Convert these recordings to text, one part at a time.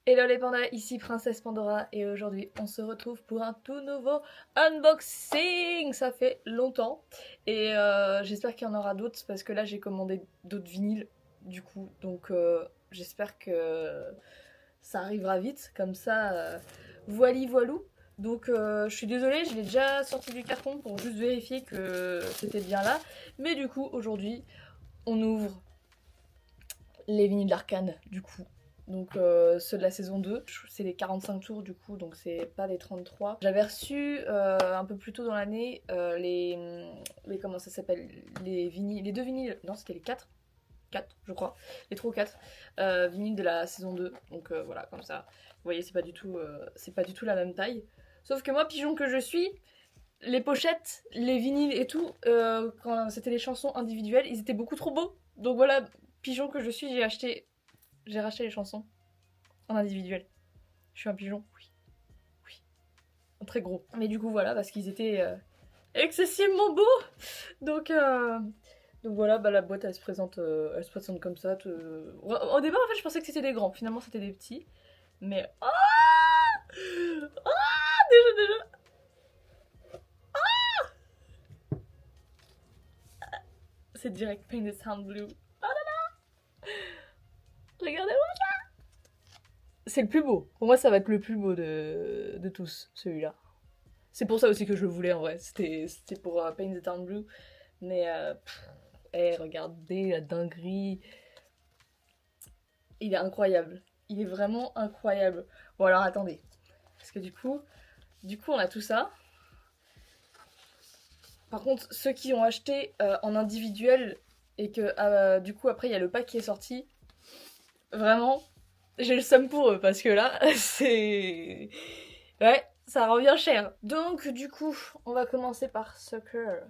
Hello les pandas, ici Princesse Pandora et aujourd'hui on se retrouve pour un tout nouveau unboxing. Ça fait longtemps et j'espère qu'il y en aura d'autres parce que là j'ai commandé d'autres vinyles du coup, donc j'espère que ça arrivera vite comme ça. Voili voilou. Donc je suis désolée, je l'ai déjà sorti du carton pour juste vérifier que c'était bien là, mais du coup aujourd'hui on ouvre les vinyles d'Arcane du coup. Donc ceux de la saison 2, c'est les 45 tours du coup, donc c'est pas les 33. J'avais reçu un peu plus tôt dans l'année les comment ça s'appelle, les vinyles, les deux vinyles, non c'était les 4 je crois, les 3 ou 4 vinyles de la saison 2. Donc voilà, comme ça, vous voyez c'est pas du tout la même taille. Sauf que moi, pigeon que je suis, les pochettes, les vinyles et tout, quand c'était les chansons individuelles, ils étaient beaucoup trop beaux. Donc voilà, pigeon que je suis, j'ai racheté les chansons en individuel. Je suis un pigeon, oui. Oui. Très gros. Mais du coup, voilà, parce qu'ils étaient excessivement beaux. Donc, voilà, bah, la boîte, elle se présente comme ça. Au départ, en fait, je pensais que c'était des grands. Finalement, c'était des petits. Mais... Oh, déjà. C'est direct Painted Sound Blue. Oh là là. Regardez-moi ça. C'est le plus beau. Pour moi, ça va être le plus beau de tous, celui-là. C'est pour ça aussi que je le voulais en vrai. C'était pour Paint the Town Blue. Mais regardez la dinguerie. Il est incroyable. Il est vraiment incroyable. Bon alors attendez. Parce que du coup on a tout ça. Par contre, ceux qui ont acheté en individuel et que du coup après il y a le pack qui est sorti, vraiment, j'ai le seum pour eux parce que là, c'est... Ouais, ça revient cher. Donc du coup, on va commencer par Sucker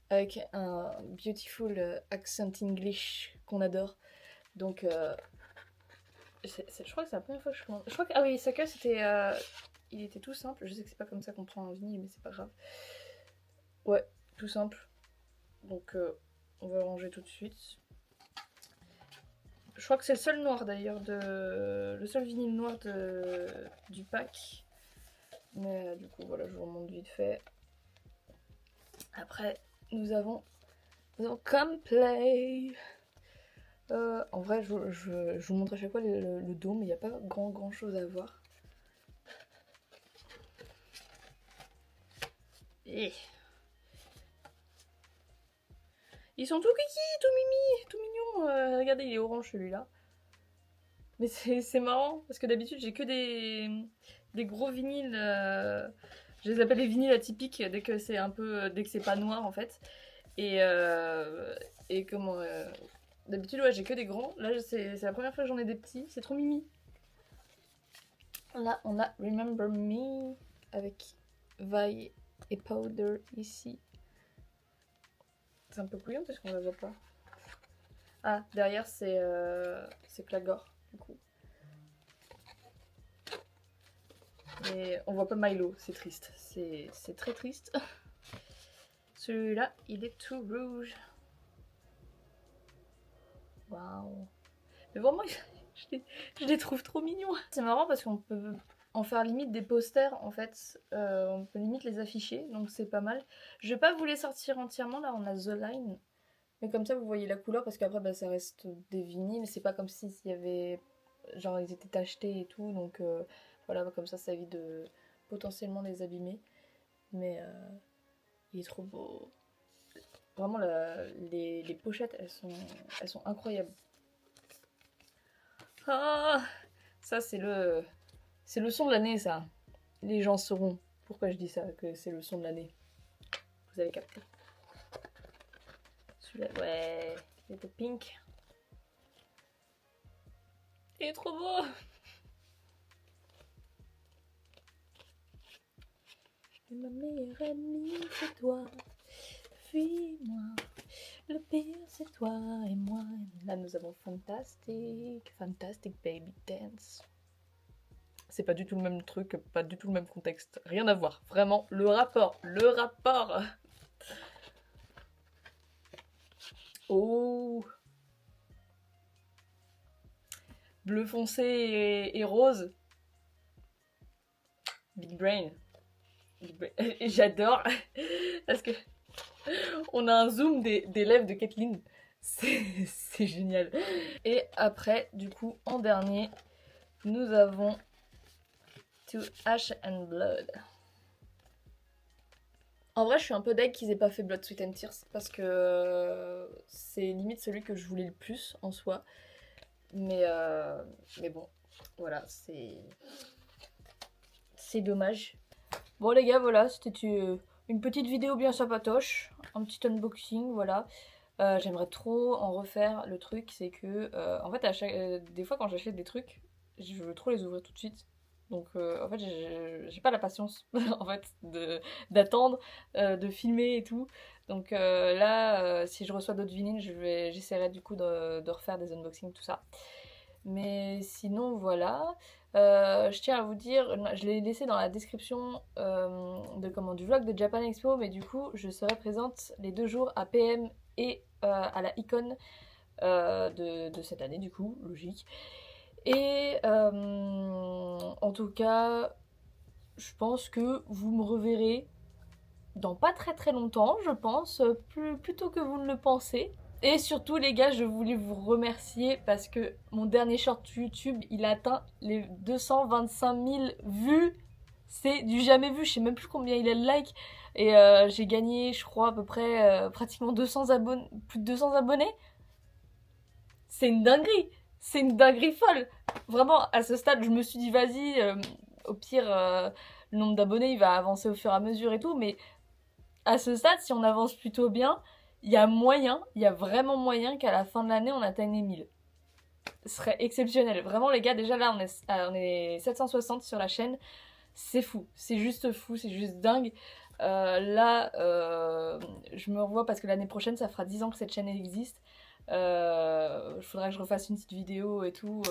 avec un beautiful accent English qu'on adore. Donc je crois que c'est la première fois que je commande. Je crois que... Ah oui, Sucker c'était... Il était tout simple. Je sais que c'est pas comme ça qu'on prend en vinyle, mais c'est pas grave. Ouais, tout simple. Donc on va le ranger tout de suite. Je crois que c'est le seul noir d'ailleurs, le seul vinyle noir du pack. Mais du coup voilà, je vous remonte vite fait. Après, nous avons Complay. En vrai, je vous montre à chaque fois le dos, mais il n'y a pas grand chose à voir. Et... Ils sont tout kiki, tout mimi, tout mignon. Regardez, il est orange celui-là. Mais c'est marrant, parce que d'habitude j'ai que des gros vinyles. Je les appelle les vinyles atypiques dès que c'est dès que c'est pas noir en fait. Et comment... D'habitude ouais, j'ai que des grands. Là c'est la première fois que j'en ai des petits. C'est trop mimi. Là on a Remember Me avec Vi et Powder ici. C'est un peu couillon parce qu'on la voit pas. Ah, derrière c'est Clagor du coup. Et on voit pas Milo, c'est triste. C'est très triste. Celui-là, il est tout rouge. Waouh. Mais vraiment, je les trouve trop mignons. C'est marrant parce qu'on peut en faire limite des posters en fait. On peut limite les afficher, donc c'est pas mal. Je vais pas vous les sortir entièrement, là on a The Line. Mais comme ça vous voyez la couleur parce qu'après bah, ça reste des vinyles. C'est pas comme s'il y avait... Genre ils étaient achetés et tout, donc voilà, comme ça évite de potentiellement les abîmer. Mais il est trop beau. Vraiment, les pochettes, elles sont incroyables. Ah, ça, c'est le son de l'année, ça. Les gens sauront pourquoi je dis ça, que c'est le son de l'année. Vous avez capté. Celui-là, ouais, il était pink. Il est trop beau. Ma meilleure ennemie, c'est toi. Fuis-moi. Le pire, c'est toi et moi. Là, nous avons Fantastic Baby Dance. C'est pas du tout le même truc, pas du tout le même contexte. Rien à voir. Vraiment, le rapport. Oh. bleu foncé et rose. Big brain. Et j'adore parce que on a un zoom des lèvres de Kathleen. C'est génial. Et après, du coup, en dernier, nous avons To Ash and Blood. En vrai, je suis un peu deg qu'ils aient pas fait Blood, Sweat and Tears parce que c'est limite celui que je voulais le plus en soi. Mais bon, voilà, c'est dommage. Bon les gars, voilà, c'était une petite vidéo bien sympatoche, un petit unboxing, voilà. J'aimerais trop en refaire. Le truc, c'est que, en fait, des fois quand j'achète des trucs, je veux trop les ouvrir tout de suite. Donc, en fait, j'ai pas la patience, en fait, d'attendre, de filmer et tout. Donc là, si je reçois d'autres vinyles, j'essaierai du coup de refaire des unboxings, tout ça. Mais sinon, voilà. Je tiens à vous dire, je l'ai laissé dans la description du vlog de Japan Expo, mais du coup, je serai présente les 2 jours à PM et à la Icon de cette année, du coup, logique. Et en tout cas, je pense que vous me reverrez dans pas très très longtemps, je pense, plutôt que vous ne le pensez. Et surtout les gars, je voulais vous remercier parce que mon dernier short YouTube, il a atteint les 225 000 vues. C'est du jamais vu, je sais même plus combien il a de likes. Et j'ai gagné, je crois, à peu près pratiquement 200 abonnés, plus de 200 abonnés. C'est une dinguerie, c'est une dinguerie folle. Vraiment, à ce stade, je me suis dit, vas-y, au pire, le nombre d'abonnés, il va avancer au fur et à mesure et tout. Mais à ce stade, si on avance plutôt bien, il y a vraiment moyen qu'à la fin de l'année, on atteigne les 1000. Ce serait exceptionnel. Vraiment, les gars, déjà là, on est 760 sur la chaîne. C'est fou. C'est juste fou. C'est juste dingue. Là, je me revois parce que l'année prochaine, ça fera 10 ans que cette chaîne existe. Il faudrait que je refasse une petite vidéo et tout,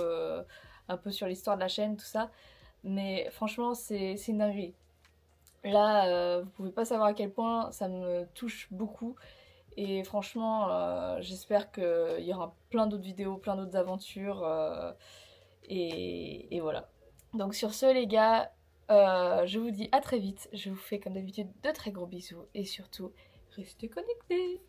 un peu sur l'histoire de la chaîne, tout ça. Mais franchement, c'est une dinguerie. Là, vous pouvez pas savoir à quel point ça me touche beaucoup. Et franchement, j'espère qu'il y aura plein d'autres vidéos, plein d'autres aventures. Et voilà. Donc sur ce, les gars, je vous dis à très vite. Je vous fais comme d'habitude de très gros bisous. Et surtout, restez connectés.